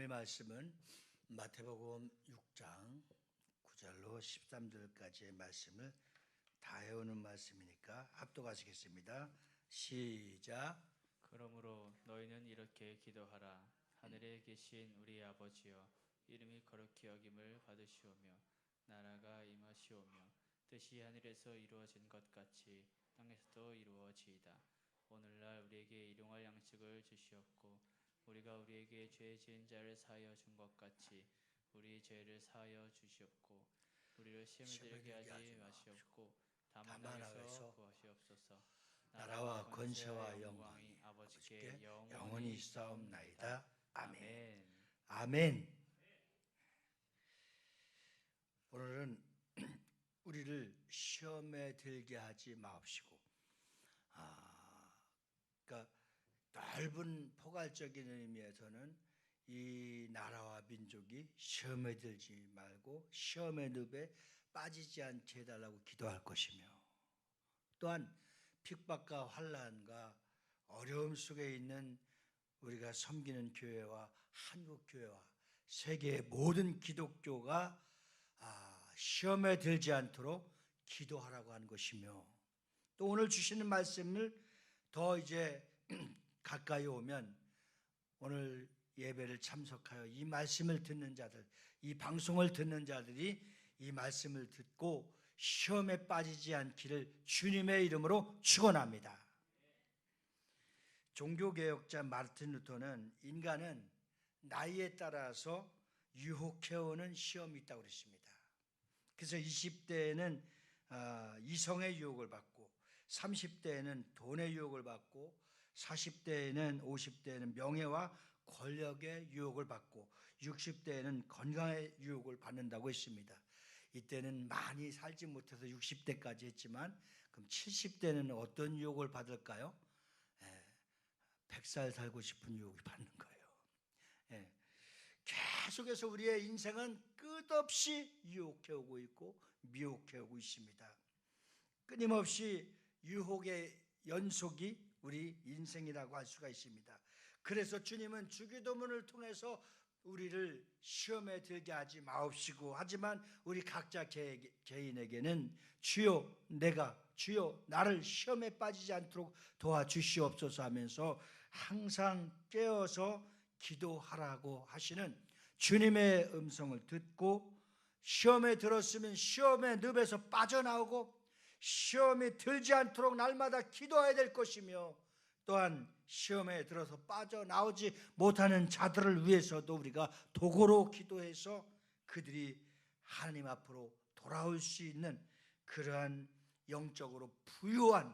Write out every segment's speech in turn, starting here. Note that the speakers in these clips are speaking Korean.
오늘 말씀은 마태복음 6장 9절로 13절까지의 말씀을 다 해오는 말씀이니까 합독하시겠습니다. 시작. 그러므로 너희는 이렇게 기도하라. 하늘에 계신 우리 아버지여, 이름이 거룩히 여김을 받으시오며 나라가 임하시오며 뜻이 하늘에서 이루어진 것 같이 땅에서도 이루어지이다. 오늘날 우리에게 일용할 양식을 주시옵고 우리가 우리에게 죄 지은 자를 사하여 준 것 같이 우리 죄를 사하여 주시옵고 우리를 시험에 들게 하지 마시옵고 다만 악에서 구하시옵소서. 나라와 권세와 영광이 아버지께 영원히 있사옵나이다. 아멘. 아멘. 오늘은 우리를 시험에 들게 하지 마옵시고, 그러니까 넓은 포괄적인 의미에서는 이 나라와 민족이 시험에 들지 말고 시험의 늪에 빠지지 않게 해달라고 기도할 것이며, 또한 핍박과 환난과 어려움 속에 있는 우리가 섬기는 교회와 한국교회와 세계의 모든 기독교가 시험에 들지 않도록 기도하라고 하는 것이며, 또 오늘 주시는 말씀을 더 이제 가까이 오면 오늘 예배를 참석하여 이 말씀을 듣는 자들, 이 방송을 듣는 자들이 이 말씀을 듣고 시험에 빠지지 않기를 주님의 이름으로 축원합니다. 종교개혁자 마르틴 루터는 인간은 나이에 따라서 유혹해오는 시험이 있다고 그랬습니다. 그래서 20대에는 이성의 유혹을 받고, 30대에는 돈의 유혹을 받고, 40대에는 50대에는 명예와 권력의 유혹을 받고, 60대에는 건강의 유혹을 받는다고 했습니다. 이때는 많이 살지 못해서 60대까지 했지만, 그럼 70대는 어떤 유혹을 받을까요? 100살 살고 싶은 유혹을 받는 거예요. 계속해서 우리의 인생은 끝없이 유혹해오고 있고 미혹해오고 있습니다. 끊임없이 유혹의 연속이 우리 인생이라고 할 수가 있습니다. 그래서 주님은 주기도문을 통해서 우리를 시험에 들게 하지 마옵시고, 하지만 우리 각자 개인에게는 주여 나를 시험에 빠지지 않도록 도와주시옵소서 하면서 항상 깨어서 기도하라고 하시는 주님의 음성을 듣고, 시험에 들었으면 시험의 늪에서 빠져나오고 시험에 들지 않도록 날마다 기도해야 될 것이며, 또한 시험에 들어서 빠져나오지 못하는 자들을 위해서도 우리가 도구로 기도해서 그들이 하나님 앞으로 돌아올 수 있는 그러한 영적으로 부유한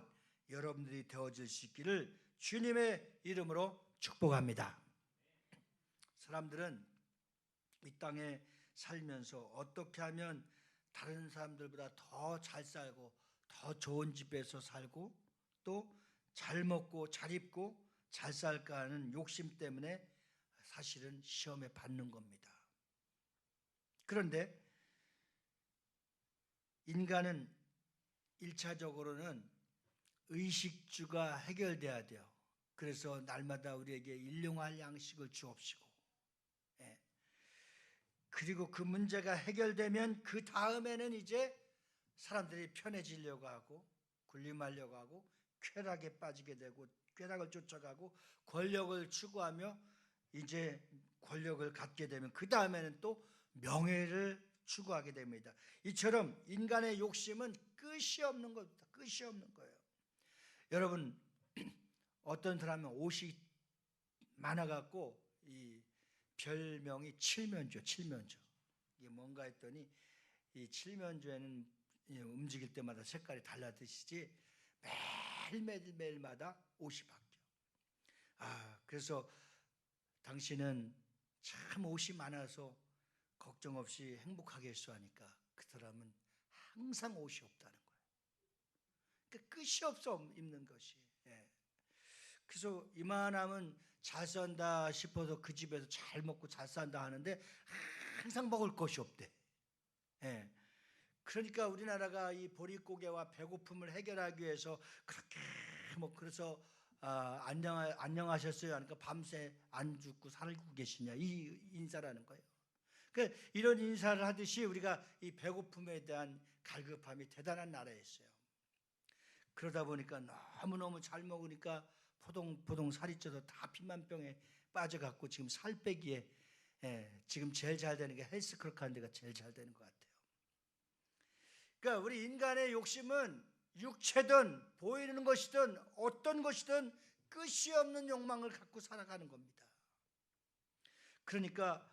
여러분들이 되어질 수 있기를 주님의 이름으로 축복합니다. 사람들은 이 땅에 살면서 어떻게 하면 다른 사람들보다 더 잘 살고 더 좋은 집에서 살고 또 잘 먹고 잘 입고 잘 살까 하는 욕심 때문에 사실은 시험에 받는 겁니다. 그런데 인간은 1차적으로는 의식주가 해결돼야 돼요. 그래서 날마다 우리에게 일용할 양식을 주옵시고, 그리고 그 문제가 해결되면 그 다음에는 이제 사람들이 편해지려고 하고 군림하려고 하고 쾌락에 빠지게 되고 쾌락을 쫓아가고 권력을 추구하며 이제 권력을 갖게 되면 그 다음에는 또 명예를 추구하게 됩니다. 이처럼 인간의 욕심은 끝이 없는 겁니다. 끝이 없는 거예요. 여러분, 어떤 사람은 옷이 많아갖고 이 별명이 칠면조. 이게 뭔가 했더니 이 칠면조에는 움직일 때마다 색깔이 달라지지 매일마다 옷이 바뀌어. 그래서 당신은 참 옷이 많아서 걱정 없이 행복하게 했어 하니까 그 사람은 항상 옷이 없다는 거예요. 그러니까 끝이 없어 입는 것이. 그래서 이만하면 잘 산다 싶어서 그 집에서 잘 먹고 잘 산다 하는데 항상 먹을 것이 없대. 그러니까 우리나라가 이 보릿고개와 배고픔을 해결하기 위해서 그렇게 그래서 안녕하셨어요 하니까 밤새 안 죽고 살고 계시냐, 이 인사라는 거예요. 그 이런 인사를 하듯이 우리가 이 배고픔에 대한 갈급함이 대단한 나라였어요. 그러다 보니까 너무너무 잘 먹으니까 포동포동 살이 쪄서 다 피만병에 빠져갖고 지금 살 빼기에 지금 제일 잘 되는 게 헬스클럽 하는 데가 제일 잘 되는 것 같아요. 그러니까 우리 인간의 욕심은 육체든 보이는 것이든 어떤 것이든 끝이 없는 욕망을 갖고 살아가는 겁니다. 그러니까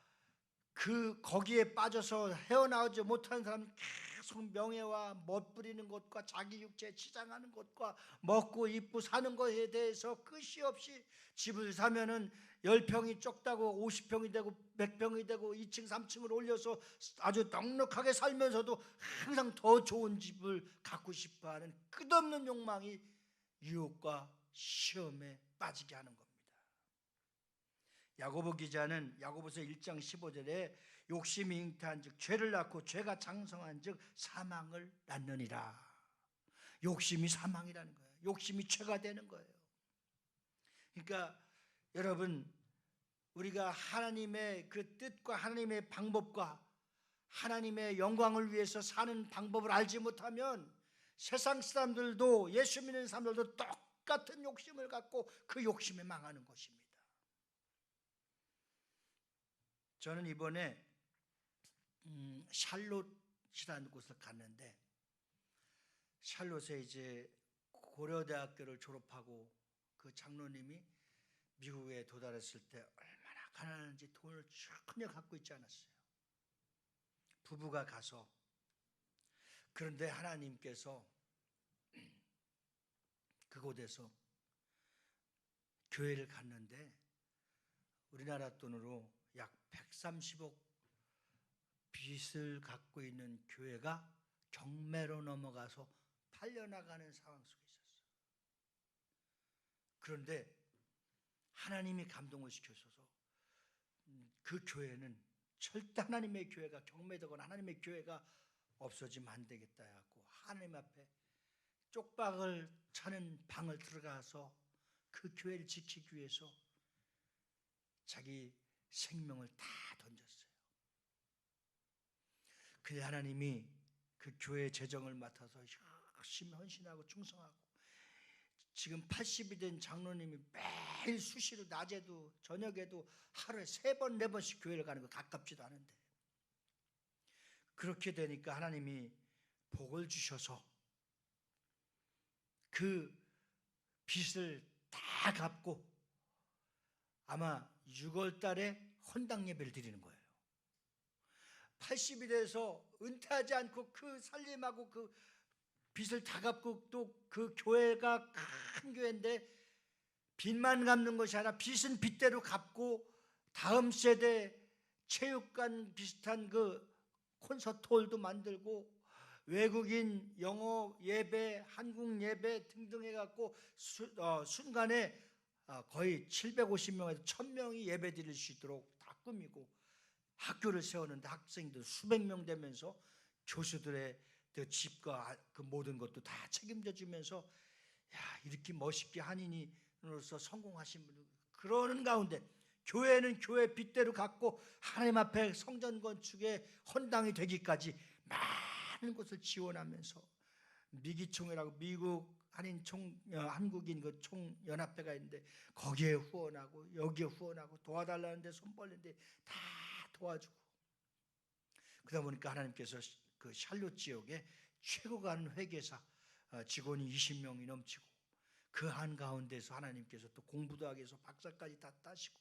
거기에 빠져서 헤어나오지 못하는 사람은 계속 명예와 멋부리는 것과 자기 육체에 치장하는 것과 먹고 입고 사는 것에 대해서 끝이 없이, 집을 사면은 10평이 좁다고 50평이 되고 100평이 되고 2층 3층을 올려서 아주 넉넉하게 살면서도 항상 더 좋은 집을 갖고 싶어하는 끝없는 욕망이 유혹과 시험에 빠지게 하는 겁니다. 야고보 기자는 야고보서 1장 15절에 욕심이 잉태한 즉 죄를 낳고 죄가 장성한 즉 사망을 낳느니라. 욕심이 사망이라는 거예요. 욕심이 죄가 되는 거예요. 그러니까 여러분, 우리가 하나님의 그 뜻과 하나님의 방법과 하나님의 영광을 위해서 사는 방법을 알지 못하면 세상 사람들도, 예수 믿는 사람들도 똑같은 욕심을 갖고 그 욕심에 망하는 것입니다. 저는 이번에 샬롯이라는 곳을 갔는데, 샬롯에 이제 고려대학교를 졸업하고 그 장로님이 미국에 도달했을 때 얼마나 가난한지 돈을 전혀 갖고 있지 않았어요. 부부가 가서, 그런데 하나님께서 그곳에서 교회를 갔는데 우리나라 돈으로 약 130억 빚을 갖고 있는 교회가 경매로 넘어가서 팔려나가는 상황 속에 있었어요. 그런데 하나님이 감동을 시켜줘서 그 교회는 절대 하나님의 교회가 경매되거나 하나님의 교회가 없어지면 안 되겠다 해갖고 하나님 앞에 쪽박을 차는 방을 들어가서 그 교회를 지키기 위해서 자기 생명을 다 던졌어요. 그래 하나님이 그 교회 재정을 맡아서 열심히 헌신하고 충성하고, 지금 80이 된 장로님이 매일 수시로 낮에도 저녁에도 하루에 3번 4번씩 교회를 가는 거 가깝지도 않은데, 그렇게 되니까 하나님이 복을 주셔서 그 빚을 다 갚고 아마 6월 달에 헌당 예배를 드리는 거예요. 80이 돼서 은퇴하지 않고 그 살림하고 그 빚을 다 갚고, 또 그 교회가 큰 교회인데 빚만 갚는 것이 아니라 빚은 빚대로 갚고 다음 세대 체육관 비슷한 그 콘서트홀도 만들고 외국인 영어 예배, 한국 예배 등등 해갖고 순간에 거의 750명에서 1000명이 예배 드릴 수 있도록 다 꾸미고 학교를 세우는데 학생들 수백 명 되면서 교수들의 그 집과 그 모든 것도 다 책임져 주면서, 야, 이렇게 멋있게 한인으로서 성공하신 분들, 그러는 가운데 교회는 교회 빚대로 갖고 하나님 앞에 성전 건축에 헌당이 되기까지 많은 것을 지원하면서, 미기총회라고 미국 한국인 그 총연합회가 있는데 거기에 후원하고 여기에 후원하고 도와달라는데 손 벌리는데 다 도와주고, 그러다 보니까 하나님께서 그 샬롯 지역에 최고가 하는 회계사 직원이 20명이 넘치고, 그 한가운데서 하나님께서 또 공부도 하게 해서 박사까지 다 따시고,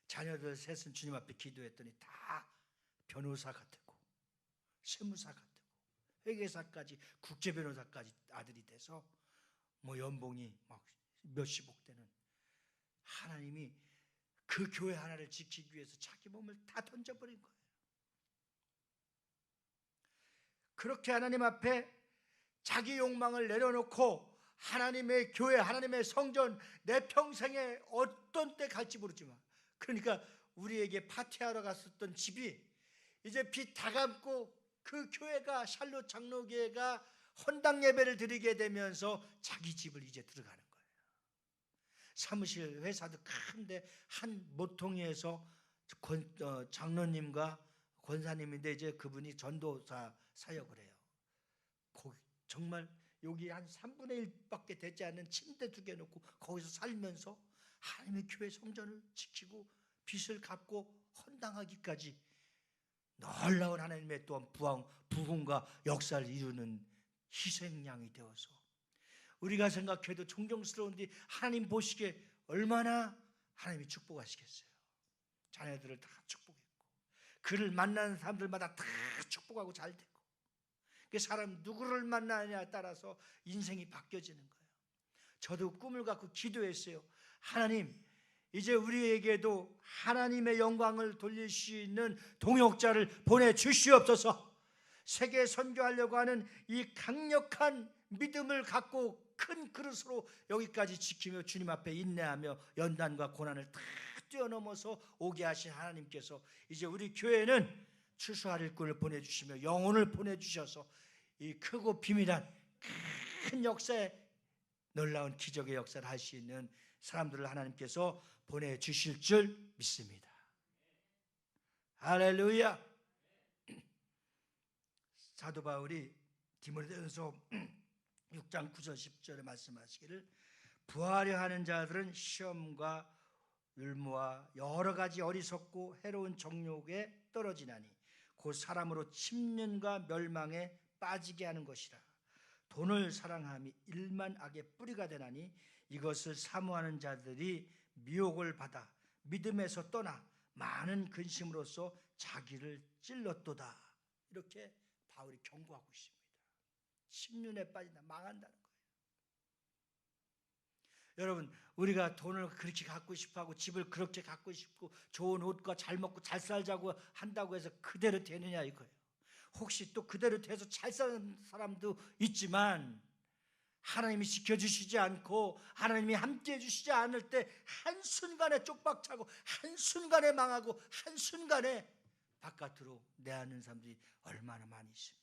자녀들 셋은 주님 앞에 기도했더니 다 변호사가 되고 세무사가 되고 회계사까지 국제 변호사까지 아들이 돼서 뭐 연봉이 막 몇십억 되는, 하나님이 그 교회 하나를 지키기 위해서 자기 몸을 다 던져버린 거예요. 그렇게 하나님 앞에 자기 욕망을 내려놓고 하나님의 교회, 하나님의 성전, 내 평생에 어떤 때 갈지 모르지만, 그러니까 우리에게 파티하러 갔었던 집이 이제 빚 다 갚고 그 교회가 샬롯 장로교회가 헌당 예배를 드리게 되면서 자기 집을 이제 들어가는 거예요. 사무실 회사도 큰데 한 모퉁이에서 장로님과 권사님인데 이제 그분이 전도사 사역을 해요. 정말 여기 한 3분의 1밖에 되지 않는 침대 2개 놓고 거기서 살면서 하나님의 교회 성전을 지키고 빚을 갚고 헌당하기까지 놀라운 하나님의 또한 부흥과 역사를 이루는 희생양이 되어서 우리가 생각해도 존경스러운데 하나님 보시기에 얼마나 하나님이 축복하시겠어요. 자녀들을 다 축복했고 그를 만나는 사람들마다 다 축복하고 잘 됐고 그 사람 누구를 만나느냐에 따라서 인생이 바뀌어지는 거예요. 저도 꿈을 갖고 기도했어요. 하나님, 이제 우리에게도 하나님의 영광을 돌릴 수 있는 동역자를 보내주시옵소서. 세계 선교하려고 하는 이 강력한 믿음을 갖고 큰 그릇으로 여기까지 지키며 주님 앞에 인내하며 연단과 고난을 다 뛰어넘어서 오게 하신 하나님께서 이제 우리 교회는 추수할 일꾼을 보내주시며 영혼을 보내주셔서 이 크고 비밀한 큰 역사에 놀라운 기적의 역사를 할 수 있는 사람들을 하나님께서 보내주실 줄 믿습니다. 할렐루야. 사도 바울이 디모데전서 6장 9절 10절에 말씀하시기를 부하려 하는 자들은 시험과 율무와 여러 가지 어리석고 해로운 정욕에 떨어지나니 곧 사람으로 침륜과 멸망에 빠지게 하는 것이라. 돈을 사랑함이 일만 악의 뿌리가 되나니 이것을 사모하는 자들이 미혹을 받아 믿음에서 떠나 많은 근심으로써 자기를 찔렀도다. 이렇게 바울이 경고하고 있습니다. 침륜에 빠진다, 망한다는 거예요. 여러분, 우리가 돈을 그렇게 갖고 싶어하고 집을 그렇게 갖고 싶고 좋은 옷과 잘 먹고 잘 살자고 한다고 해서 그대로 되느냐 이거예요. 혹시 또 그대로 돼서 잘 사는 사람도 있지만 하나님이 지켜주시지 않고 하나님이 함께해 주시지 않을 때 한순간에 쪽박차고 한순간에 망하고 한순간에 바깥으로 내하는 사람들이 얼마나 많이 있습니까?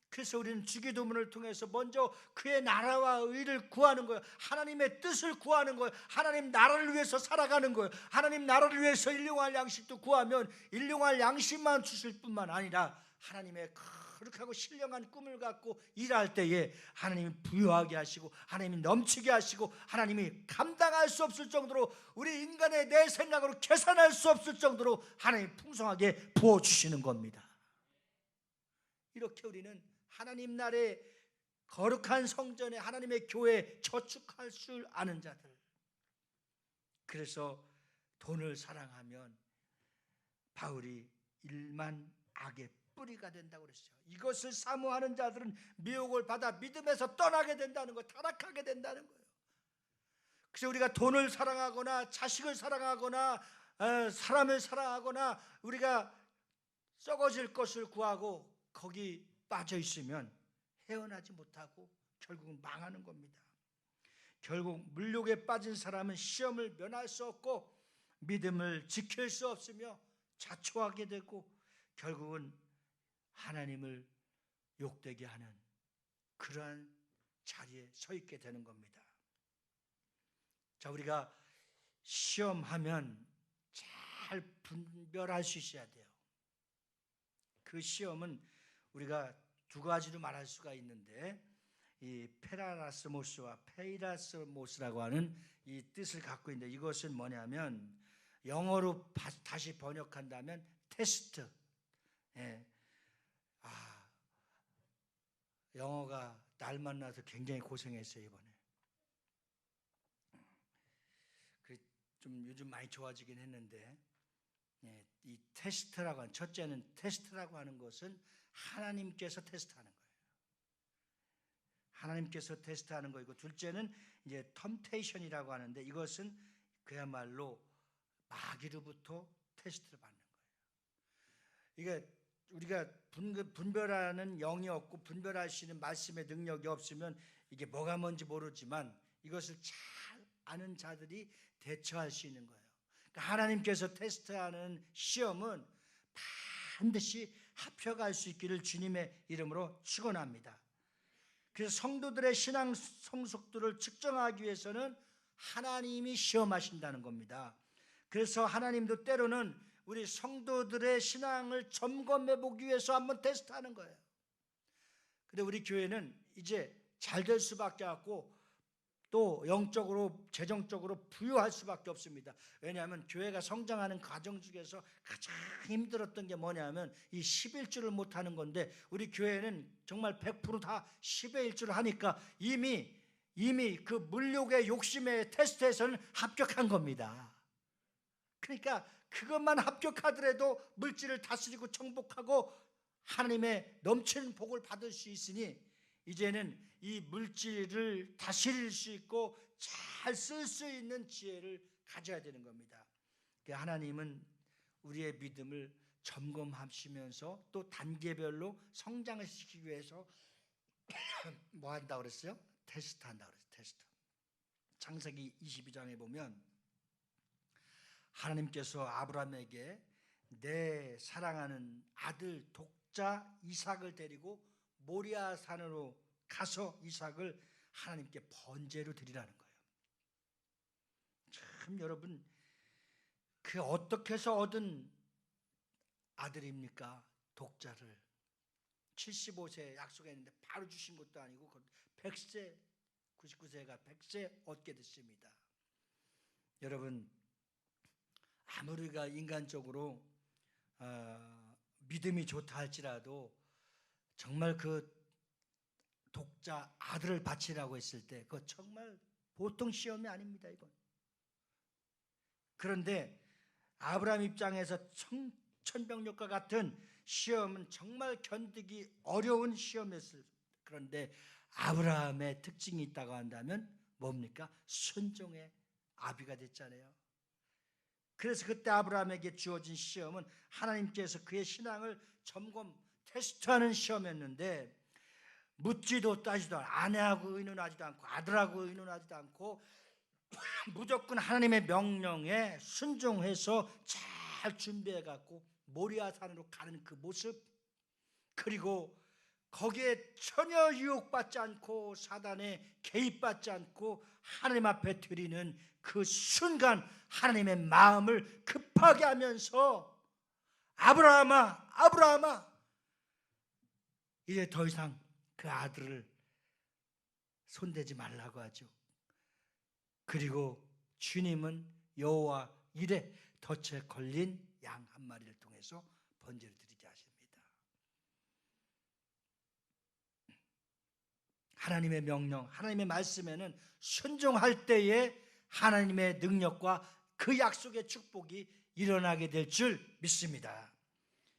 그래서 우리는 주기도문을 통해서 먼저 그의 나라와 의를 구하는 거예요. 하나님의 뜻을 구하는 거예요. 하나님 나라를 위해서 살아가는 거예요. 하나님 나라를 위해서 일용할 양식도 구하면 일용할 양식만 주실 뿐만 아니라 하나님의 거룩하고 신령한 꿈을 갖고 일할 때에 하나님이 부유하게 하시고 하나님이 넘치게 하시고 하나님이 감당할 수 없을 정도로 우리 인간의 내 생각으로 계산할 수 없을 정도로 하나님이 풍성하게 부어주시는 겁니다. 이렇게 우리는 하나님 나라의 거룩한 성전에 하나님의 교회에 저축할 줄 아는 자들. 그래서 돈을 사랑하면 바울이 일만 악의 뿌리가 된다고 그랬어요. 이것을 사모하는 자들은 미혹을 받아 믿음에서 떠나게 된다는 거예요. 타락하게 된다는 거예요. 그래서 우리가 돈을 사랑하거나 자식을 사랑하거나 사람을 사랑하거나 우리가 썩어질 것을 구하고 거기 빠져 있으면 헤어나지 못하고 결국은 망하는 겁니다. 결국 물욕에 빠진 사람은 시험을 면할 수 없고 믿음을 지킬 수 없으며 자초하게 되고 결국은 하나님을 욕되게 하는 그러한 자리에 서 있게 되는 겁니다. 자, 우리가 시험하면 잘 분별할 수 있어야 돼요. 그 시험은 우리가 두 가지로 말할 수가 있는데 이 페라라스모스와 페이라스모스라고 하는 이 뜻을 갖고 있는데 이것은 뭐냐면 영어로 다시 번역한다면 테스트. 영어가 날 만나서 굉장히 고생했어요 이번에. 좀 요즘 많이 좋아지긴 했는데 이 테스트라고 하는 첫째는 테스트라고 하는 것은 하나님께서 테스트하는 거예요. 하나님께서 테스트하는 거이고 둘째는 이제 텀테이션이라고 하는데 이것은 그야말로 마귀로부터 테스트를 받는 거예요. 이게 우리가 분별하는 영이 없고 분별할 수 있는 말씀의 능력이 없으면 이게 뭐가 뭔지 모르지만 이것을 잘 아는 자들이 대처할 수 있는 거예요. 그러니까 하나님께서 테스트하는 시험은 반드시 합혀갈 수 있기를 주님의 이름으로 축원합니다. 그래서 성도들의 신앙 성숙도를 측정하기 위해서는 하나님이 시험하신다는 겁니다. 그래서 하나님도 때로는 우리 성도들의 신앙을 점검해 보기 위해서 한번 테스트하는 거예요. 근데 우리 교회는 이제 잘 될 수밖에 없고 또 영적으로 재정적으로 부유할 수밖에 없습니다. 왜냐하면 교회가 성장하는 과정 중에서 가장 힘들었던 게 뭐냐면 이 11주를 못하는 건데, 우리 교회는 정말 100%다 10의 1주를 하니까 이미 그 물욕의 욕심의 테스트에서는 합격한 겁니다. 그러니까 그것만 합격하더라도 물질을 다스리고 정복하고 하나님의 넘치는 복을 받을 수 있으니 이제는 이 물질을 다스릴 수 있고 잘 쓸 수 있는 지혜를 가져야 되는 겁니다. 하나님은 우리의 믿음을 점검하시면서 또 단계별로 성장을 시키기 위해서 뭐 한다고 그랬어요? 테스트 한다고 그랬어요. 테스트. 창세기 22장에 보면 하나님께서 아브라함에게 내 사랑하는 아들 독자 이삭을 데리고 모리아 산으로 가서 이삭을 하나님께 번제로 드리라는 거예요. 참 여러분, 그 어떻게 해서 얻은 아들입니까? 독자를 75세에 약속했는데 바로 주신 것도 아니고 100세 99세가 100세 얻게 됐습니다. 여러분, 아무리 우리가 인간적으로 믿음이 좋다 할지라도 정말 그 독자 아들을 바치라고 했을 때 그거 정말 보통 시험이 아닙니다. 이건. 그런데 아브라함 입장에서 천병력과 같은 시험은 정말 견디기 어려운 시험이었어요. 그런데 아브라함의 특징이 있다고 한다면 뭡니까? 순종의 아비가 됐잖아요. 그래서 그때 아브라함에게 주어진 시험은 하나님께서 그의 신앙을 점검 테스트하는 시험이었는데, 묻지도 따지도 않고 아내하고 의논하지도 않고 아들하고 의논하지도 않고 무조건 하나님의 명령에 순종해서 잘 준비해갖고 모리아 산으로 가는 그 모습, 그리고 거기에 전혀 유혹받지 않고 사단에 개입받지 않고 하나님 앞에 드리는 그 순간 하나님의 마음을 급하게 하면서 아브라함아, 아브라함아, 이제 더 이상 그 아들을 손대지 말라고 하죠. 그리고 주님은 여호와 이레 덫에 걸린 양 한 마리를 통해서 번제를 드리게 하십니다. 하나님의 명령, 하나님의 말씀에는 순종할 때에 하나님의 능력과 그 약속의 축복이 일어나게 될 줄 믿습니다.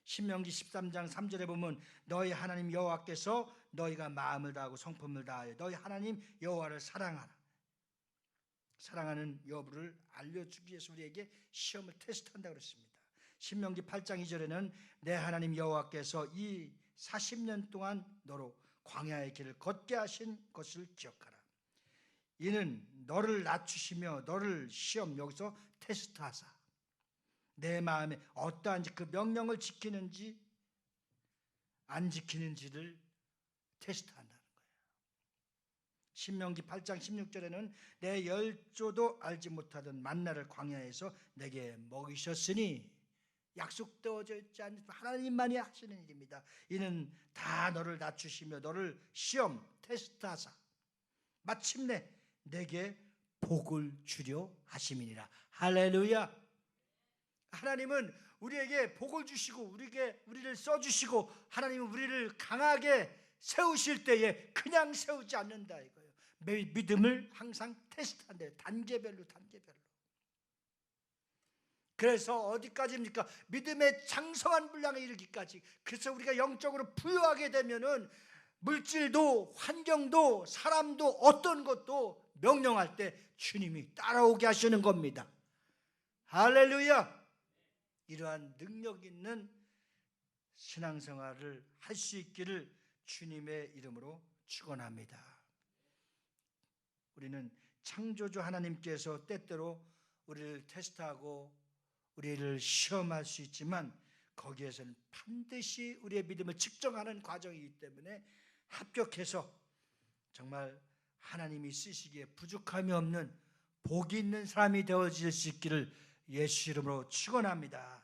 신명기 13장 3절에 보면 너희 하나님 여호와께서 너희가 마음을 다하고 성품을 다하여 너희 하나님 여호와를 사랑하라. 사랑하는 여부를 알려주기 위해서 우리에게 시험을 테스트한다고 그랬습니다. 신명기 8장 2절에는 내 하나님 여호와께서 이 40년 동안 너로 광야의 길을 걷게 하신 것을 기억하라. 이는 너를 낮추시며 너를 시험, 여기서 테스트하사 내 마음에 어떠한지 그 명령을 지키는지 안 지키는지를 테스트한다는 거예요. 신명기 8장 16절에는 내 열조도 알지 못하던 만나를 광야에서 내게 먹이셨으니, 약속되어져 있지 않는 하나님만이 하시는 일입니다. 이는 다 너를 낮추시며 너를 시험 테스트하사 마침내 내게 복을 주려 하심이니라. 할렐루야. 하나님은 우리에게 복을 주시고 우리를 써주시고 하나님은 우리를 강하게 세우실 때에 그냥 세우지 않는다 이거예요. 믿음을 항상 테스트한대요. 단계별로. 그래서 어디까지입니까? 믿음의 장성한 분량에 이르기까지. 그래서 우리가 영적으로 부유하게 되면은 물질도 환경도 사람도 어떤 것도 명령할 때 주님이 따라오게 하시는 겁니다. 할렐루야. 이러한 능력 있는 신앙생활을 할 수 있기를 주님의 이름으로 축원합니다. 우리는 창조주 하나님께서 때때로 우리를 테스트하고 우리를 시험할 수 있지만 거기에서는 반드시 우리의 믿음을 측정하는 과정이기 때문에 합격해서 정말 하나님이 쓰시기에 부족함이 없는 복이 있는 사람이 되어질 수 있기를 예수 이름으로 축원합니다.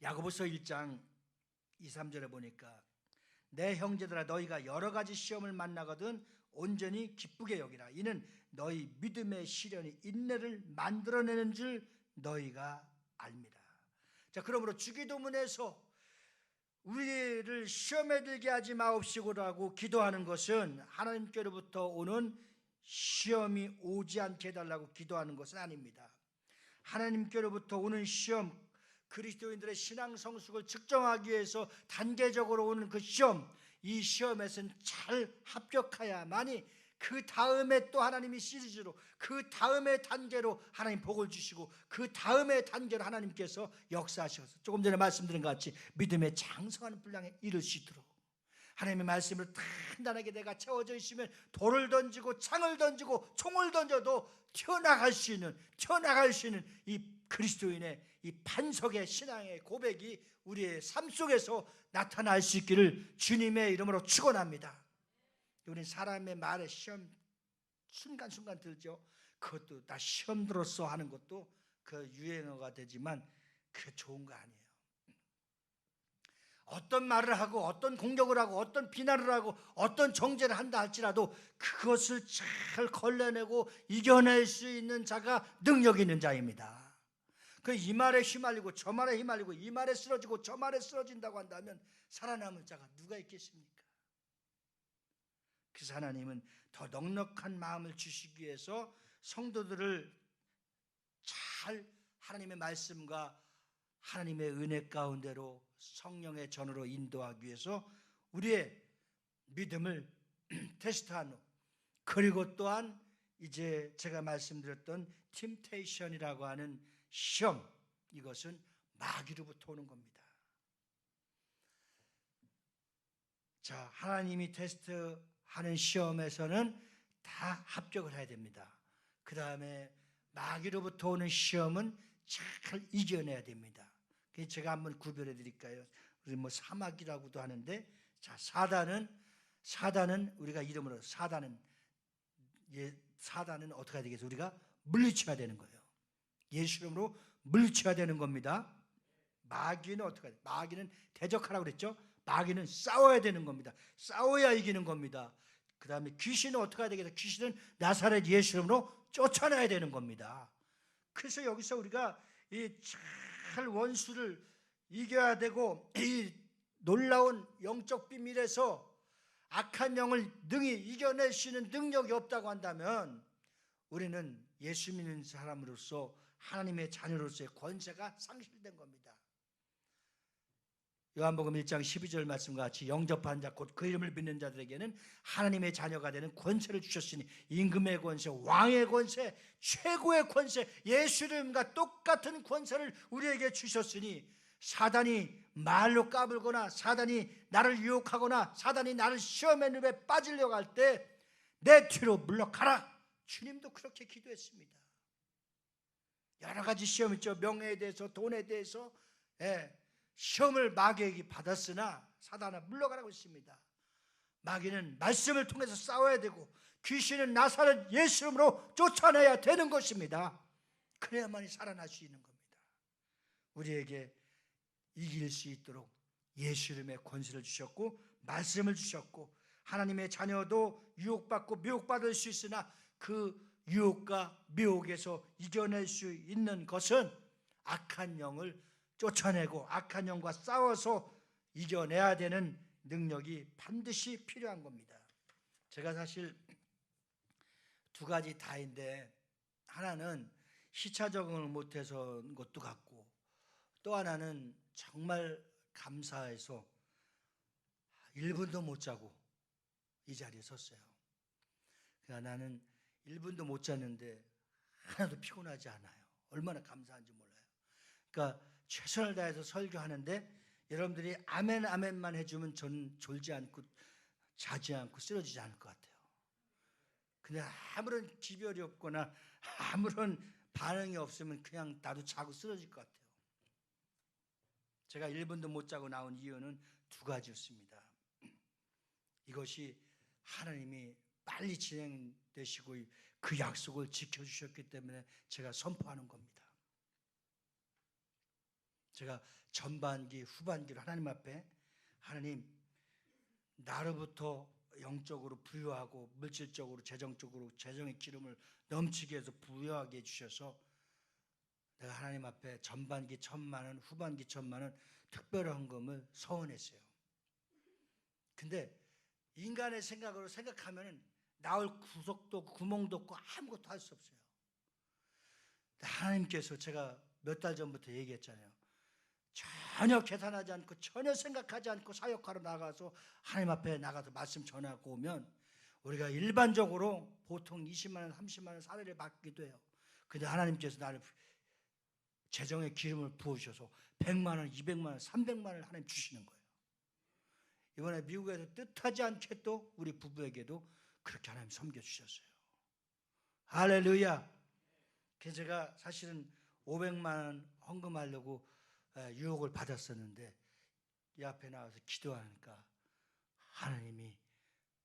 야고보서 1장 2, 3절에 보니까 내 형제들아 너희가 여러 가지 시험을 만나거든 온전히 기쁘게 여기라. 이는 너희 믿음의 시련이 인내를 만들어내는 줄 너희가 압니다. 자, 그러므로 주기도문에서 우리를 시험에 들게 하지 마옵시고라고 기도하는 것은 하나님께로부터 오는 시험이 오지 않게 해달라고 기도하는 것은 아닙니다. 하나님께로부터 오는 시험, 그리스도인들의 신앙 성숙을 측정하기 위해서 단계적으로 오는 그 시험, 이 시험에서는 잘 합격해야만이 그 다음에 또 하나님이 시리즈로 그 다음의 단계로 하나님 복을 주시고 그 다음의 단계로 하나님께서 역사하셔서 조금 전에 말씀드린 것 같이 믿음의 장성한 분량에 이를 수 있도록 하나님의 말씀을 단단하게 내가 채워져 있으면 돌을 던지고 창을 던지고 총을 던져도 튀어나갈 수 있는 이 그리스도인의 이 반석의 신앙의 고백이 우리의 삶 속에서 나타날 수 있기를 주님의 이름으로 축원합니다. 우리는 사람의 말에 시험 순간순간 들죠. 그것도 나 시험 들었어 하는 것도 그 유행어가 되지만 그게 좋은 거 아니에요. 어떤 말을 하고 어떤 공격을 하고 어떤 비난을 하고 어떤 정죄를 한다 할지라도 그것을 잘 걸러내고 이겨낼 수 있는 자가 능력 있는 자입니다. 그 이 말에 휘말리고 저 말에 휘말리고 이 말에 쓰러지고 저 말에 쓰러진다고 한다면 살아남을 자가 누가 있겠습니까? 그래서 하나님은 더 넉넉한 마음을 주시기 위해서 성도들을 잘 하나님의 말씀과 하나님의 은혜 가운데로 성령의 전으로 인도하기 위해서 우리의 믿음을 테스트하는, 그리고 또한 이제 제가 말씀드렸던 템테이션이라고 하는 시험, 이것은 마귀로부터 오는 겁니다. 자, 하나님이 테스트하는 시험에서는 다 합격을 해야 됩니다. 그 다음에 마귀로부터 오는 시험은 잘 이겨내야 됩니다. 제가 한번 구별해 드릴까요? 우리 뭐 사막이라고도 하는데, 자, 사단은 우리가 이름으로 사단은 어떻게 해야 되겠어요? 우리가 물리쳐야 되는 거예요. 예수 이름으로 물리쳐야 되는 겁니다. 마귀는 어떻게 해야 돼요? 마귀는 대적하라고 그랬죠? 마귀는 싸워야 되는 겁니다. 싸워야 이기는 겁니다. 그 다음에 귀신은 어떻게 해야 되겠어요? 귀신은 나사렛 예수 이름으로 쫓아내야 되는 겁니다. 그래서 여기서 우리가 이 잘 원수를 이겨야 되고, 이 놀라운 영적 비밀에서 악한 영을 능히 이겨낼 수 있는 능력이 없다고 한다면 우리는 예수 믿는 사람으로서 하나님의 자녀로서의 권세가 상실된 겁니다. 요한복음 1장 12절 말씀과 같이 영접한 자 곧 그 이름을 믿는 자들에게는 하나님의 자녀가 되는 권세를 주셨으니 임금의 권세, 왕의 권세, 최고의 권세, 예수 이름과 똑같은 권세를 우리에게 주셨으니 사단이 말로 까불거나 사단이 나를 유혹하거나 사단이 나를 시험의 늪에 빠지려고 할 때 내 뒤로 물러가라. 주님도 그렇게 기도했습니다. 여러 가지 시험 있죠. 명예에 대해서, 돈에 대해서 시험을 마귀에게 받았으나 사단은 물러가라고 했습니다. 마귀는 말씀을 통해서 싸워야 되고 귀신은 나사렛 예수 이름으로 쫓아내야 되는 것입니다. 그래야만이 살아날 수 있는 겁니다. 우리에게 이길 수 있도록 예수 이름의 권세를 주셨고 말씀을 주셨고, 하나님의 자녀도 유혹받고 미혹받을 수 있으나 그 유혹과 미혹에서 이겨낼 수 있는 것은 악한 영을 쫓아내고 악한 영과 싸워서 이겨내야 되는 능력이 반드시 필요한 겁니다. 제가 사실 두 가지 다인데, 하나는 시차 적응을 못해서 것도 같고, 또 하나는 정말 감사해서 1분도 못 자고 이 자리에 섰어요. 그러니까 나는 1분도 못 잤는데 하나도 피곤하지 않아요. 얼마나 감사한지 몰라요. 그러니까 최선을 다해서 설교하는데 여러분들이 아멘 아멘만 해주면 전 졸지 않고 자지 않고 쓰러지지 않을 것 같아요. 근데 아무런 기별이 없거나 아무런 반응이 없으면 그냥 나도 자고 쓰러질 것 같아요. 제가 1분도 못 자고 나온 이유는 두 가지였습니다. 이것이 하나님이 빨리 진행되시고 그 약속을 지켜주셨기 때문에 제가 선포하는 겁니다. 제가 전반기, 후반기로 하나님 앞에 하나님 나로부터 영적으로 부유하고 물질적으로 재정적으로 재정의 기름을 넘치게 해서 부유하게 해주셔서 내가 하나님 앞에 전반기 1,000만 원, 후반기 1,000만 원 특별한 헌금을 서원했어요. 근데 인간의 생각으로 생각하면 나올 구석도 없고 구멍도 없고 아무것도 할 수 없어요. 하나님께서 제가 몇 달 전부터 얘기했잖아요. 전혀 계산하지 않고 전혀 생각하지 않고 사역하러 나가서 하나님 앞에 나가서 말씀 전하고 오면 우리가 일반적으로 보통 20만 원, 30만 원 사례를 받기도 해요. 근데 하나님께서 나를 재정의 기름을 부으셔서 100만 원, 200만 원, 300만 원을 하나님 주시는 거예요. 이번에 미국에서 뜻하지 않게 또 우리 부부에게도 그렇게 하나님 섬겨주셨어요. 할렐루야. 그래서 제가 사실은 500만 원 헌금하려고 유혹을 받았었는데 이 앞에 나와서 기도하니까 하나님이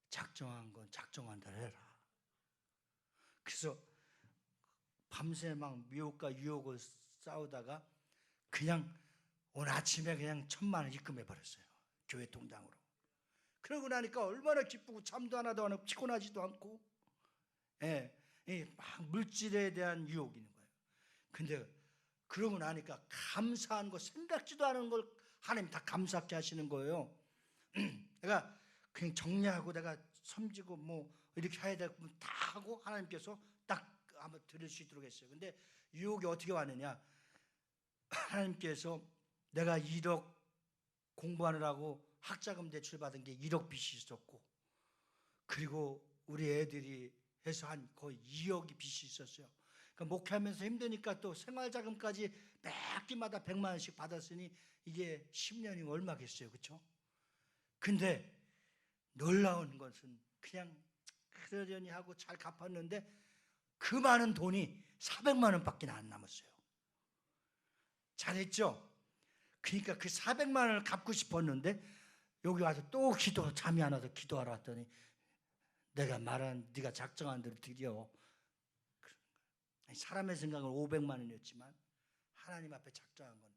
작정한 건 작정한 대로 해라. 그래서 밤새 막 미혹과 유혹을 싸우다가 그냥 오늘 아침에 그냥 1,000만 원 입금해 버렸어요. 교회 통장으로. 그러고 나니까 얼마나 기쁘고 잠도 하나도 안 하고 피곤하지도 않고 막 물질에 대한 유혹이 있는 거예요. 근데 그러고 나니까 감사한 거 생각지도 않은 걸 하나님 다 감사하게 하시는 거예요. 내가 그냥 정리하고 내가 섬지고 뭐 이렇게 해야 되고 다 하고 하나님께서 딱 한번 들을 수 있도록 했어요. 근데 유혹이 어떻게 왔느냐? 하나님께서 내가 1억 공부하느라고 학자금 대출 받은 게 1억 빚이 있었고 그리고 우리 애들이 해서 한 거의 2억이 빚이 있었어요. 그러니까 목회하면서 힘드니까 또 생활자금까지 매 학기마다 100만 원씩 받았으니 이게 10년이면 얼마겠어요, 그렇죠? 근데 놀라운 것은 그냥 그러려니 하고 잘 갚았는데 그 많은 돈이 400만 원밖에 안 남았어요. 잘했죠? 그러니까 그 400만 원을 갚고 싶었는데 여기 와서 또 잠이 안 와서 기도하러 왔더니 내가 말한 네가 작정한 대로 드려. 사람의 생각은 500만 원이었지만 하나님 앞에 작정한 건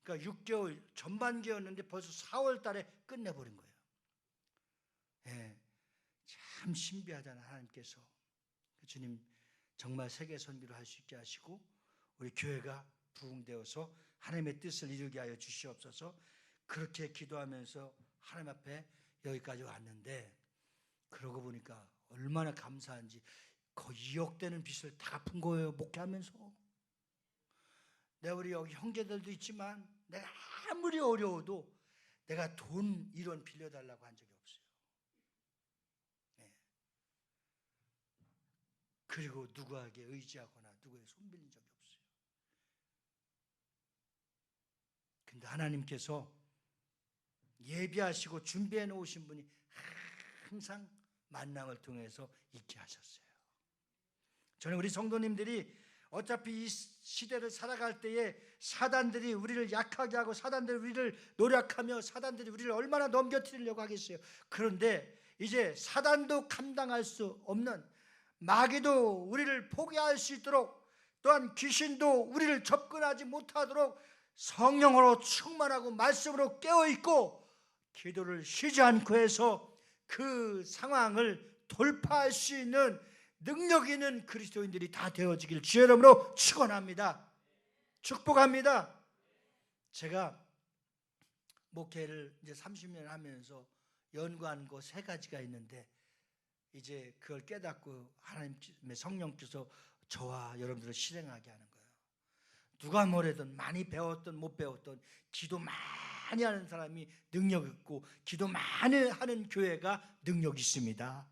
그러니까 6개월 전반기였는데 벌써 4월 달에 끝내버린 거예요. 참 신비하잖아요. 하나님께서 주님 정말 세계 선교를 할 수 있게 하시고 우리 교회가 부흥되어서 하나님의 뜻을 이루게 하여 주시옵소서. 그렇게 기도하면서 하나님 앞에 여기까지 왔는데 그러고 보니까 얼마나 감사한지 거의 2억 되는 빚을 다 갚은 거예요. 목회하면서. 내가 우리 여기 형제들도 있지만 내가 아무리 어려워도 내가 돈 1원 빌려달라고 한 적이 없어요. 그리고 누구에게 의지하거나 누구에게 손 빌린 적이 없어요. 근데 하나님께서 예비하시고 준비해 놓으신 분이 항상 만남을 통해서 있게 하셨어요. 저는 우리 성도님들이 어차피 이 시대를 살아갈 때에 사단들이 우리를 약하게 하고 사단들이 우리를 노력하며 사단들이 우리를 얼마나 넘겨뜨리려고 하겠어요. 그런데 이제 사단도 감당할 수 없는 마귀도 우리를 포기할 수 있도록 또한 귀신도 우리를 접근하지 못하도록 성령으로 충만하고 말씀으로 깨어있고 기도를 쉬지 않고 해서 그 상황을 돌파할 수 있는 능력 있는 그리스도인들이 다 되어지길 주의 이름으로 축원합니다. 축복합니다. 제가 목회를 이제 30년 하면서 연구한 거 3가지가 있는데 이제 그걸 깨닫고 하나님의 성령께서 저와 여러분들을 실행하게 하는 거예요. 누가 뭐래든 많이 배웠든 못 배웠든 기도 많이 하는 사람이 능력 있고 기도 많이 하는 교회가 능력 있습니다.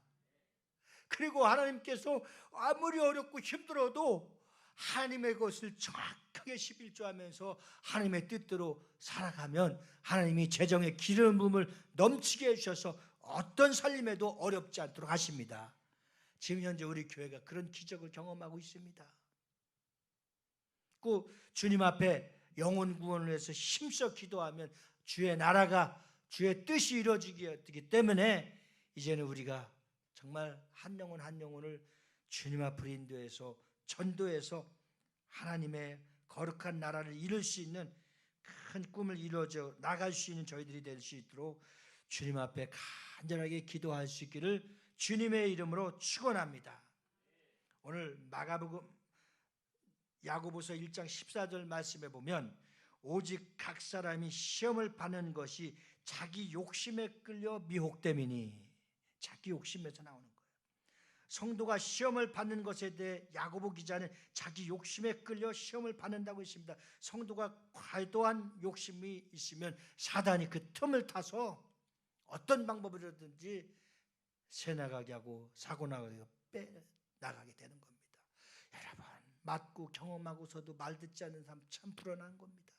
그리고 하나님께서 아무리 어렵고 힘들어도 하나님의 것을 정확하게 11조하면서 하나님의 뜻대로 살아가면 하나님이 재정의 기름 부음을 넘치게 해주셔서 어떤 살림에도 어렵지 않도록 하십니다. 지금 현재 우리 교회가 그런 기적을 경험하고 있습니다. 그 주님 앞에 영혼 구원을 위해서 힘써 기도하면 주의 나라가 주의 뜻이 이루어지기 때문에 이제는 우리가 정말 한 영혼 한 영혼을 주님 앞으로 인도해서 전도해서 하나님의 거룩한 나라를 이룰 수 있는 큰 꿈을 이루어져 나갈 수 있는 저희들이 될 수 있도록 주님 앞에 간절하게 기도할 수 있기를 주님의 이름으로 축원합니다. 오늘 야고보서 1장 14절 말씀에 보면 오직 각 사람이 시험을 받는 것이 자기 욕심에 끌려 미혹됨이니, 자기 욕심에서 나오는 거예요. 성도가 시험을 받는 것에 대해 야고보 기자는 자기 욕심에 끌려 시험을 받는다고 했습니다. 성도가 과도한 욕심이 있으면 사단이 그 틈을 타서 어떤 방법으로든지 새나가게 하고 사고 나가게 빼나가게 되는 겁니다. 여러분, 맞고 경험하고서도 말 듣지 않는 사람 참 불안한 겁니다.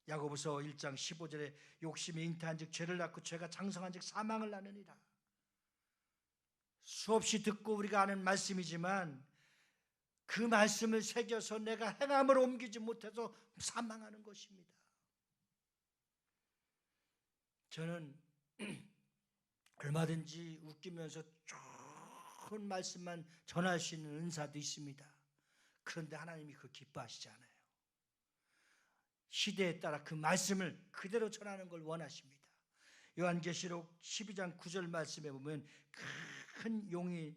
야고보서 1장 15절에 욕심이 잉태한즉 죄를 낳고 죄가 장성한즉 사망을 낳느니라. 수없이 듣고 우리가 아는 말씀이지만 그 말씀을 새겨서 내가 행함으로 옮기지 못해서 사망하는 것입니다. 저는 얼마든지 웃기면서 좋은 말씀만 전할 수 있는 은사도 있습니다. 그런데 하나님이 그거 기뻐하시지 않아요. 시대에 따라 그 말씀을 그대로 전하는 걸 원하십니다. 요한계시록 12장 9절 말씀에 보면 큰 용이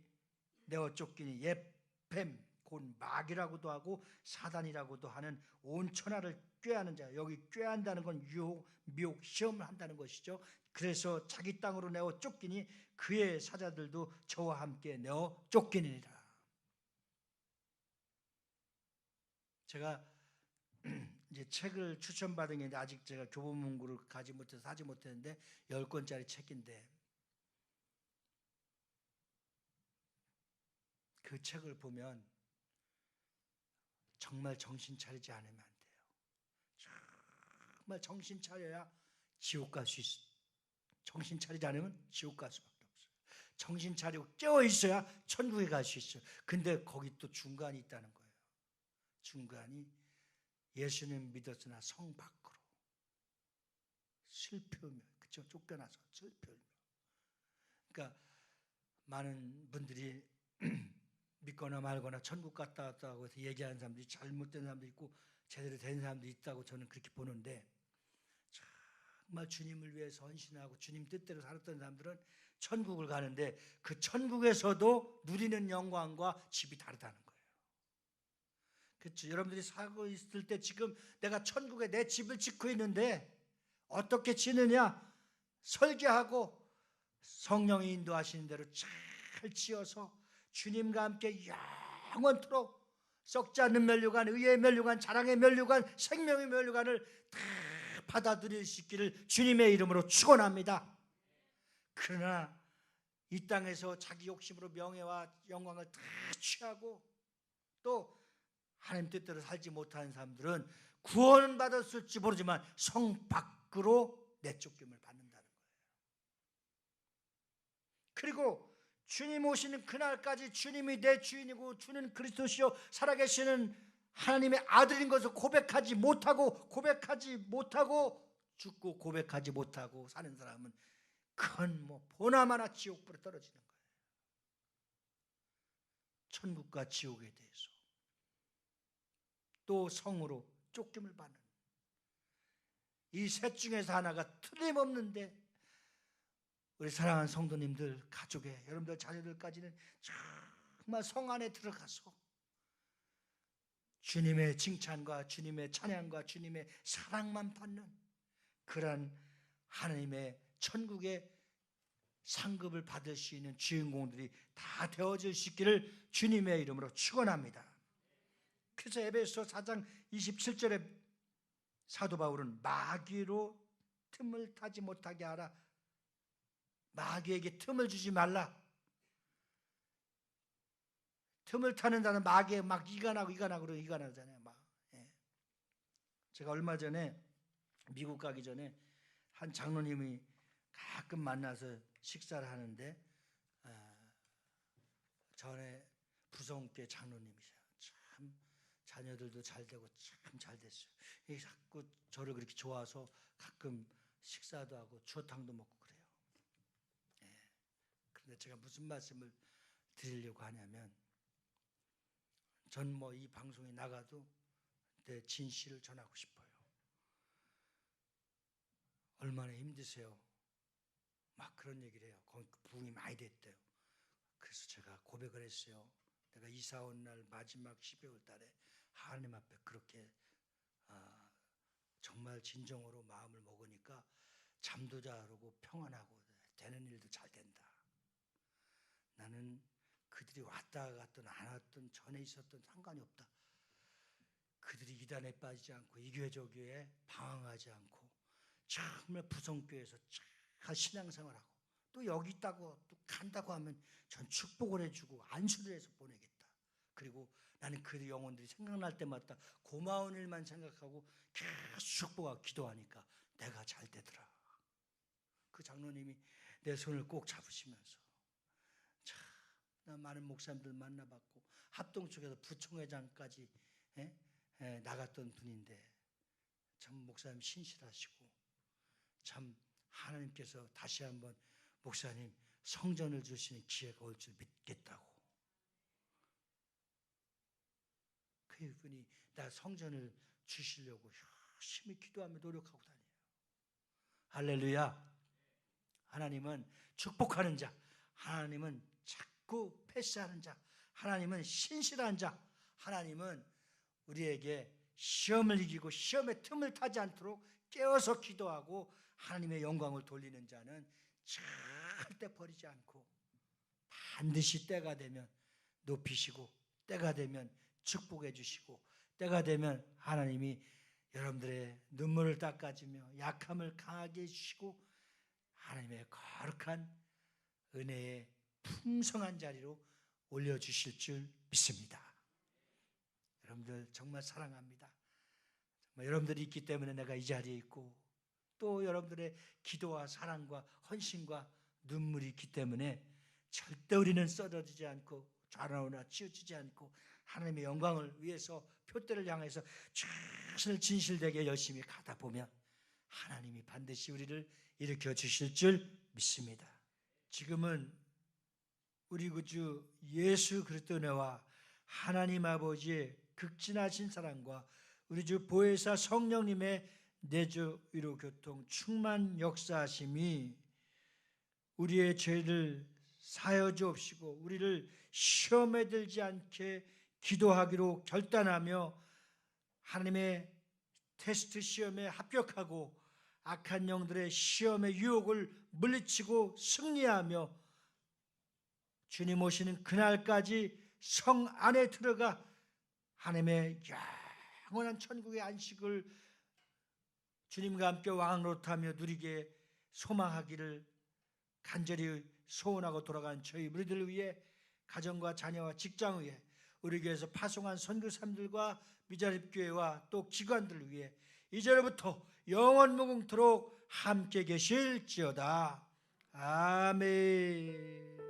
내어 쫓기니 예뱀 곧 마귀라고도 하고 사단이라고도 하는 온 천하를 꾀하는 자, 여기 꾀한다는 건 유혹, 미혹, 시험을 한다는 것이죠. 그래서 자기 땅으로 내어 쫓기니 그의 사자들도 저와 함께 내어 쫓기니라. 제가 이제 책을 추천받은 게 아직 제가 교보문고를 가지 못해서 사지 못했는데 10권짜리 책인데 그 책을 보면 정말 정신 차리지 않으면 안 돼요. 정말 정신 차려야 지옥 갈 수 있어요. 정신 차리지 않으면 지옥 갈 수밖에 없어요. 정신 차리고 깨어 있어야 천국에 갈 수 있어요. 근데 거기 또 중간이 있다는 거예요. 중간이 예수님 믿었으나 성 밖으로 슬프며, 그쵸? 쫓겨나서 슬프며. 그러니까 많은 분들이 믿거나 말거나 천국 갔다 왔다고 해서 얘기하는 사람들이 잘못된 사람도 있고 제대로 된 사람도 있다고 저는 그렇게 보는데, 정말 주님을 위해서 헌신하고 주님 뜻대로 살았던 사람들은 천국을 가는데 그 천국에서도 누리는 영광과 집이 다르다는 거예요. 그렇죠? 여러분들이 살고 있을 때 지금 내가 천국에 내 집을 짓고 있는데 어떻게 지느냐? 설계하고 성령이 인도하시는 대로 잘 지어서 주님과 함께 영원토록 썩지 않는 면류관, 의의 면류관, 자랑의 면류관, 생명의 면류관을 다 받아들일 수 있기를 주님의 이름으로 축원합니다. 그러나 이 땅에서 자기 욕심으로 명예와 영광을 다 취하고 또 하나님 뜻대로 살지 못하는 사람들은 구원은 받았을지 모르지만 성 밖으로 내쫓김을 받는다는 거예요. 그리고 주님 오시는 그날까지 주님이 내 주인이고 주는 그리스도시요 살아계시는 하나님의 아들인 것을 고백하지 못하고 죽고 고백하지 못하고 사는 사람은 그건 보나마나 지옥불에 떨어지는 거예요. 천국과 지옥에 대해서 또 성으로 쫓김을 받는 이 셋 중에서 하나가 틀림없는데 우리 사랑하는 성도님들, 가족에 여러분들 자녀들까지는 정말 성 안에 들어가서 주님의 칭찬과 주님의 찬양과 주님의 사랑만 받는 그러한 하나님의 천국의 상급을 받을 수 있는 주인공들이 다 되어질 수 있기를 주님의 이름으로 축원합니다. 그래서 에베소 4장 27절에 사도 바울은 마귀로 틈을 타지 못하게 하라. 마귀에게 틈을 주지 말라. 틈을 타는 자는 마귀에 막 이간하잖아요. 제가 얼마 전에 미국 가기 전에 한 장로님이 가끔 만나서 식사를 하는데 전에 부성교회 장로님이세요. 참 자녀들도 잘 되고 참 잘 됐어요. 자꾸 저를 그렇게 좋아서 가끔 식사도 하고 추어탕도 먹고 그래요. 그런데 제가 무슨 말씀을 드리려고 하냐면, 전 뭐 이 방송에 나가도 내 진실을 전하고 싶어요. 얼마나 힘드세요? 막 그런 얘기를 해요. 거기 부흥이 많이 됐대요. 그래서 제가 고백을 했어요. 내가 이사 온 날 마지막 12월 달에 하나님 앞에 그렇게 정말 진정으로 마음을 먹으니까 잠도 잘 오고 평안하고 되는 일도 잘 된다. 나는 그들이 왔다 갔든 안 왔든 전에 있었던 상관이 없다. 그들이 이단에 빠지지 않고 이 교회 저 교회에 방황하지 않고 정말 부성교회에서 잘 신앙생활하고 또 여기 있다고 또 간다고 하면 전 축복을 해주고 안수를 해서 보내겠다. 그리고 나는 그 영혼들이 생각날 때마다 고마운 일만 생각하고 계속 축복하고 기도하니까 내가 잘 되더라. 그 장로님이 내 손을 꼭 잡으시면서 참, 나 많은 목사님들 만나봤고 합동 쪽에서 부총회장까지 나갔던 분인데 참 목사님 신실하시고 참 하나님께서 다시 한번 목사님 성전을 주시는 기회가 올 줄 믿겠다고. 그분이 나 성전을 주시려고 열심히 기도하며 노력하고 다녀요. 할렐루야. 하나님은 축복하는 자, 하나님은 자꾸 패스하는 자, 하나님은 신실한 자, 하나님은 우리에게 시험을 이기고 시험의 틈을 타지 않도록 깨어서 기도하고 하나님의 영광을 돌리는 자는 절대 버리지 않고 반드시 때가 되면 높이시고 때가 되면 축복해 주시고 때가 되면 하나님이 여러분들의 눈물을 닦아주며 약함을 강하게 해주시고 하나님의 거룩한 은혜의 풍성한 자리로 올려주실 줄 믿습니다. 여러분들 정말 사랑합니다. 정말 여러분들이 있기 때문에 내가 이 자리에 있고 또 여러분들의 기도와 사랑과 헌신과 눈물이 있기 때문에 절대 우리는 쓰러지지 않고 좌나우나 치우치지 않고 하나님의 영광을 위해서 표대를 향해서 최선을 진실되게 열심히 가다 보면 하나님이 반드시 우리를 일으켜 주실 줄 믿습니다. 지금은 우리 구주 예수 그리스도 은혜와 하나님 아버지의 극진하신 사랑과 우리 주 보혜사 성령님의 내주 위로 교통 충만 역사하심이 우리의 죄를 사여 주옵시고 우리를 시험에 들지 않게 기도하기로 결단하며 하나님의 테스트 시험에 합격하고 악한 영들의 시험의 유혹을 물리치고 승리하며 주님 오시는 그날까지 성 안에 들어가 하나님의 영원한 천국의 안식을 주님과 함께 왕노릇하며 누리게 소망하기를 간절히 소원하고 돌아간 저희 우리들을 위해 가정과 자녀와 직장 위에 우리 교회에서 파송한 선교사님들과 미자립교회와 또 기관들을 위해 이제로부터 영원 무궁토록 함께 계실지어다. 아멘.